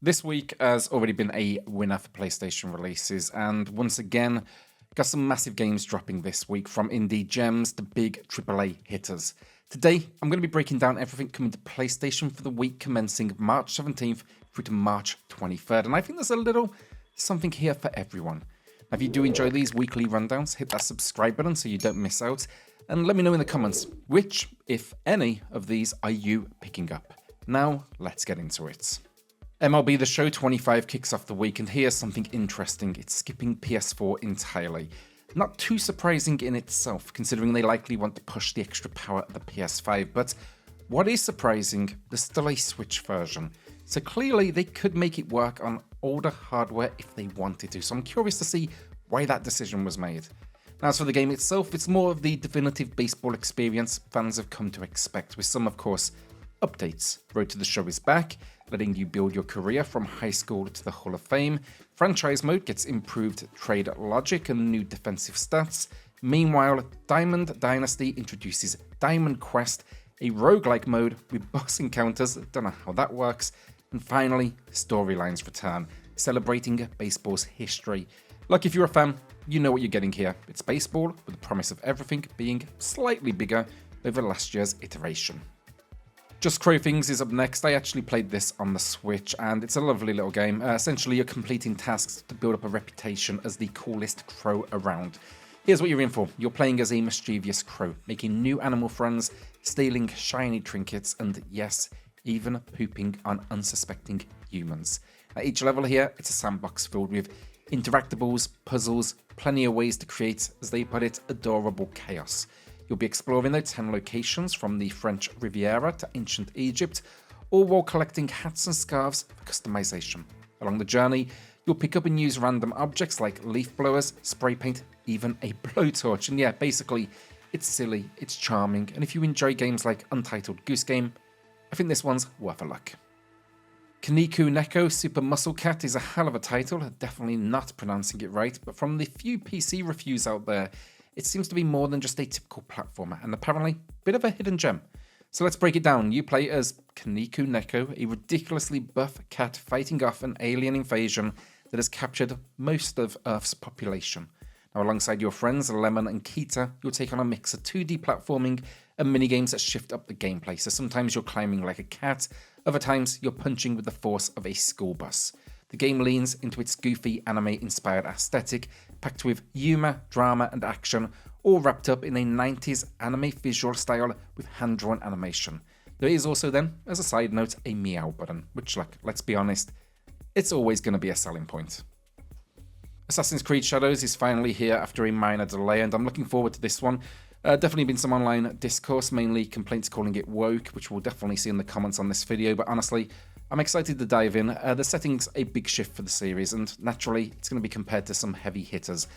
This week has already been a winner for PlayStation releases, and once again, got some massive games dropping this week, from indie gems to big AAA hitters. Today, I'm going to be breaking down everything coming to PlayStation for the week commencing March 17th through to March 23rd, and I think there's a little something here for everyone. Now, if you do enjoy these weekly rundowns, hit that subscribe button so you don't miss out, and let me know in the comments which, if any, of these are you picking up. Now, let's get into it. MLB The Show 25 kicks off the week, and here's something interesting. It's skipping PS4 entirely. Not too surprising in itself, considering they likely want to push the extra power of the PS5, but what is surprising, there's still a Switch version. So clearly they could make it work on older hardware if they wanted to, so I'm curious to see why that decision was made. Now, as for the game itself, it's more of the definitive baseball experience fans have come to expect, with some, of course, updates. Road to the Show is back, letting you build your career from high school to the Hall of Fame. Franchise mode gets improved trade logic and new defensive stats. Meanwhile, Diamond Dynasty introduces Diamond Quest, a roguelike mode with boss encounters, don't know how that works. And finally, storylines return, celebrating baseball's history. Like, if you're a fan, you know what you're getting here. It's baseball with the promise of everything being slightly bigger over last year's iteration. Just Crow Things is up next. I actually played this on the Switch, and it's a lovely little game. Essentially, you're completing tasks to build up a reputation as the coolest crow around. Here's what you're in for. You're playing as a mischievous crow, making new animal friends, stealing shiny trinkets, and yes, even pooping on unsuspecting humans. At each level here, it's a sandbox filled with interactables, puzzles, plenty of ways to create, as they put it, adorable chaos. You'll be exploring the 10 locations from the French Riviera to ancient Egypt, all while collecting hats and scarves for customization. Along the journey, you'll pick up and use random objects like leaf blowers, spray paint, even a blowtorch. And yeah, basically, it's silly, it's charming, and if you enjoy games like Untitled Goose Game, I think this one's worth a look. KinnikuNeko Super Muscle Cat is a hell of a title, definitely not pronouncing it right, but from the few PC reviews out there, it seems to be more than just a typical platformer, and apparently a bit of a hidden gem. So let's break it down. You play as KinnikuNeko, a ridiculously buff cat fighting off an alien invasion that has captured most of Earth's population. Now, alongside your friends Lemon and Kita, you'll take on a mix of 2D platforming and minigames that shift up the gameplay. So sometimes you're climbing like a cat, other times you're punching with the force of a school bus. The game leans into its goofy anime-inspired aesthetic, packed with humour, drama and action, all wrapped up in a 90s anime visual style with hand-drawn animation. There is also then, as a side note, a meow button, which, like, let's be honest, it's always going to be a selling point. Assassin's Creed Shadows is finally here after a minor delay, and I'm looking forward to this one. Definitely been some online discourse, mainly complaints calling it woke, which we'll definitely see in the comments on this video, but honestly, I'm excited to dive in. The setting's a big shift for the series, and naturally, it's going to be compared to some heavy hitters.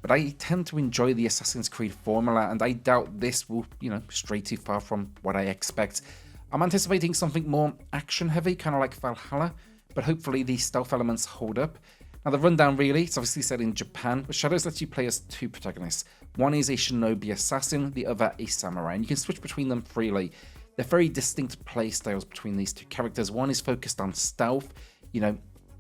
But I tend to enjoy the Assassin's Creed formula, and I doubt this will, stray too far from what I expect. I'm anticipating something more action-heavy, kind of like Valhalla, but hopefully the stealth elements hold up. Now, the rundown really, it's obviously set in Japan, but Shadows lets you play as two protagonists. One is a shinobi assassin, the other a samurai, and you can switch between them freely. They're very distinct play styles between these two characters. One is focused on stealth,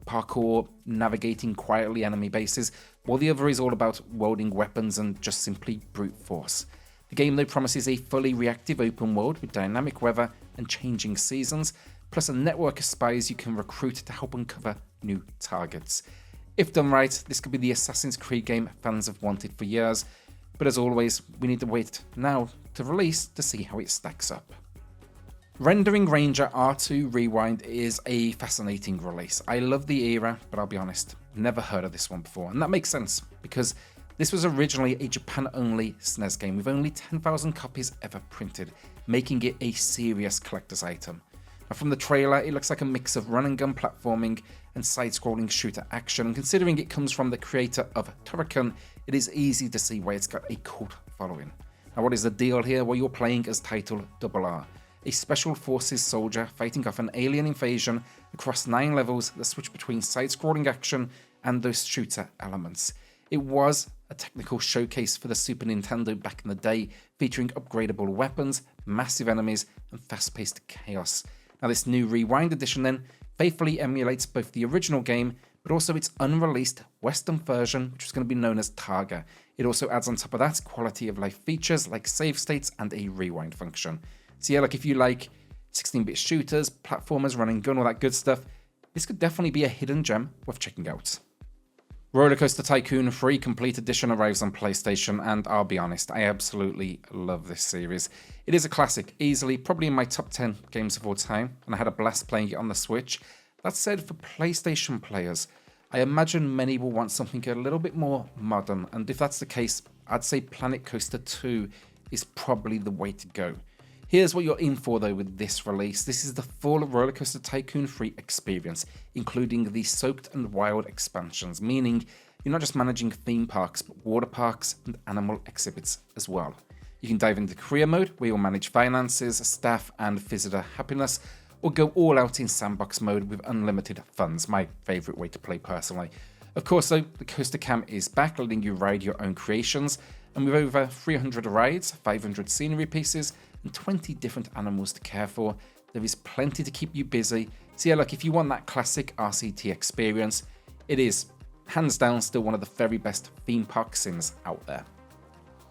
parkour, navigating quietly enemy bases, while the other is all about wielding weapons and just simply brute force. The game, though, promises a fully reactive open world with dynamic weather and changing seasons, plus a network of spies you can recruit to help uncover new targets. If done right, this could be the Assassin's Creed game fans have wanted for years, but as always, we need to wait now to release to see how it stacks up. Rendering Ranger R2 Rewind is a fascinating release. I love the era, but I'll be honest, never heard of this one before. And that makes sense, because this was originally a Japan-only SNES game with only 10,000 copies ever printed, making it a serious collector's item. Now, from the trailer, it looks like a mix of run-and-gun platforming and side-scrolling shooter action, and considering it comes from the creator of Turrican, it is easy to see why it's got a cult following. Now, what is the deal here? Well, you're playing as Title RR, a Special Forces soldier fighting off an alien invasion across 9 levels that switch between side-scrolling action and those shooter elements. It was a technical showcase for the Super Nintendo back in the day, featuring upgradable weapons, massive enemies, and fast-paced chaos. Now, this new Rewind edition then faithfully emulates both the original game, but also its unreleased Western version, which is going to be known as Targa. It also adds on top of that quality of life features like save states and a rewind function. So yeah, like if you like 16-bit shooters, platformers, run and gun, all that good stuff, this could definitely be a hidden gem worth checking out. RollerCoaster Tycoon 3 Complete Edition arrives on PlayStation, and I'll be honest, I absolutely love this series. It is a classic, easily probably in my top 10 games of all time, and I had a blast playing it on the Switch. That said, for PlayStation players, I imagine many will want something a little bit more modern, and if that's the case, I'd say Planet Coaster 2 is probably the way to go. Here's what you're in for though with this release. This is the full RollerCoaster Tycoon 3 experience, including the Soaked and Wild expansions, meaning you're not just managing theme parks, but water parks and animal exhibits as well. You can dive into career mode, where you'll manage finances, staff and visitor happiness, or go all out in sandbox mode with unlimited funds, my favourite way to play personally. Of course though, the Coaster Cam is back, letting you ride your own creations, and with over 300 rides, 500 scenery pieces, and 20 different animals to care for, there is plenty to keep you busy. So yeah, look, if you want that classic RCT experience, it is hands down still one of the very best theme park sims out there.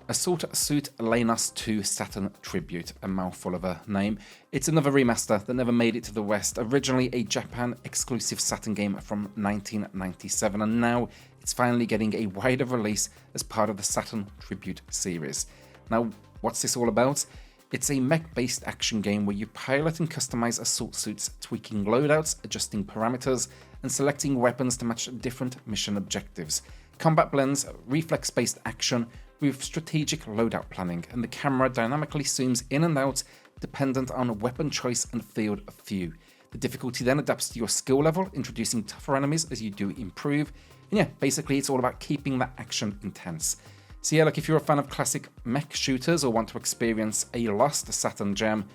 Assault Suit Leynos 2 Saturn Tribute, a mouthful of a name. It's another remaster that never made it to the West, originally a Japan exclusive Saturn game from 1997, and now it's finally getting a wider release as part of the Saturn Tribute series. Now, what's this all about? It's a mech-based action game where you pilot and customize assault suits, tweaking loadouts, adjusting parameters, and selecting weapons to match different mission objectives. Combat blends reflex-based action with strategic loadout planning, and the camera dynamically zooms in and out dependent on weapon choice and field of view. The difficulty then adapts to your skill level, introducing tougher enemies as you do improve. And yeah, basically it's all about keeping that action intense. So yeah, look, if you're a fan of classic mech shooters or want to experience a lost Saturn gem,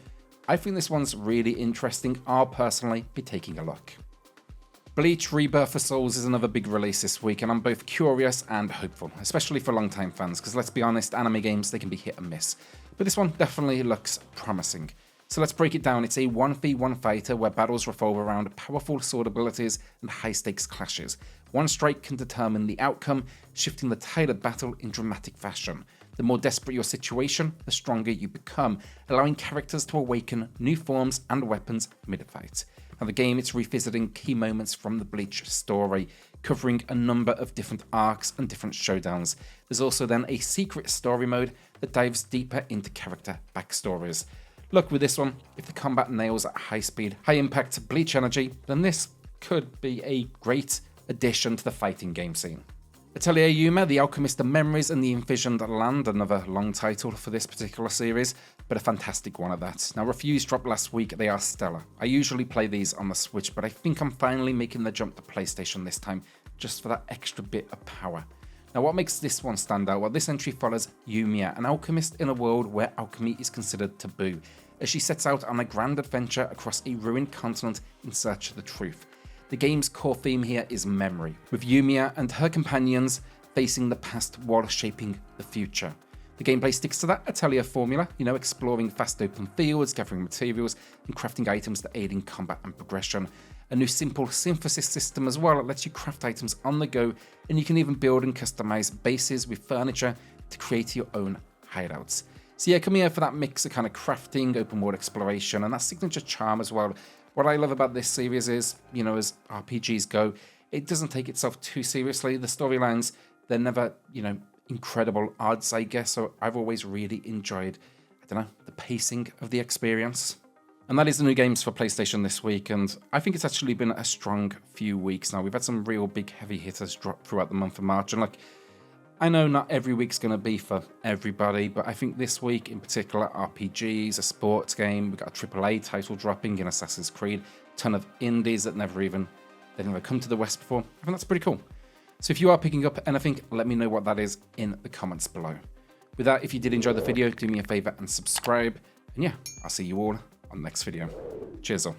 I think this one's really interesting. I'll personally be taking a look. Bleach Rebirth for Souls is another big release this week, and I'm both curious and hopeful, especially for longtime fans, because let's be honest, anime games, they can be hit and miss. But this one definitely looks promising. So let's break it down. It's a 1v1 fighter where battles revolve around powerful sword abilities and high-stakes clashes. One strike can determine the outcome, shifting the tide of battle in dramatic fashion. The more desperate your situation, the stronger you become, allowing characters to awaken new forms and weapons mid-fight. Now the game, it's revisiting key moments from the Bleach story, covering a number of different arcs and different showdowns. There's also then a secret story mode that dives deeper into character backstories. Look, with this one, if the combat nails at high speed, high impact Bleach energy, then this could be a great addition to the fighting game scene. Atelier Yumia, The Alchemist, The Memories, and The Envisioned Land, another long title for this particular series, but a fantastic one at that. Now, reviews dropped last week, they are stellar. I usually play these on the Switch, but I think I'm finally making the jump to PlayStation this time, just for that extra bit of power. Now, what makes this one stand out? Well, this entry follows Yumia, an alchemist in a world where alchemy is considered taboo, as she sets out on a grand adventure across a ruined continent in search of the truth. The game's core theme here is memory, with Yumia and her companions facing the past while shaping the future. The gameplay sticks to that Atelier formula, exploring fast open fields, gathering materials, and crafting items that aid in combat and progression. A new simple synthesis system as well that lets you craft items on the go, and you can even build and customize bases with furniture to create your own hideouts. So yeah, come here for that mix of kind of crafting, open world exploration, and that signature charm as well. What I love about this series is, as RPGs go, it doesn't take itself too seriously. The storylines, they're never, incredible odds, I guess, so I've always really enjoyed, the pacing of the experience. And that is the new games for PlayStation this week, and I think it's actually been a strong few weeks now. We've had some real big heavy hitters drop throughout the month of March, and I know not every week's going to be for everybody, but I think this week in particular, RPGs, a sports game, we've got a AAA title dropping in Assassin's Creed, a ton of indies that never come to the West before. I think that's pretty cool. So if you are picking up anything, let me know what that is in the comments below. With that, if you did enjoy the video, do me a favor and subscribe. And yeah, I'll see you all on the next video. Cheers all.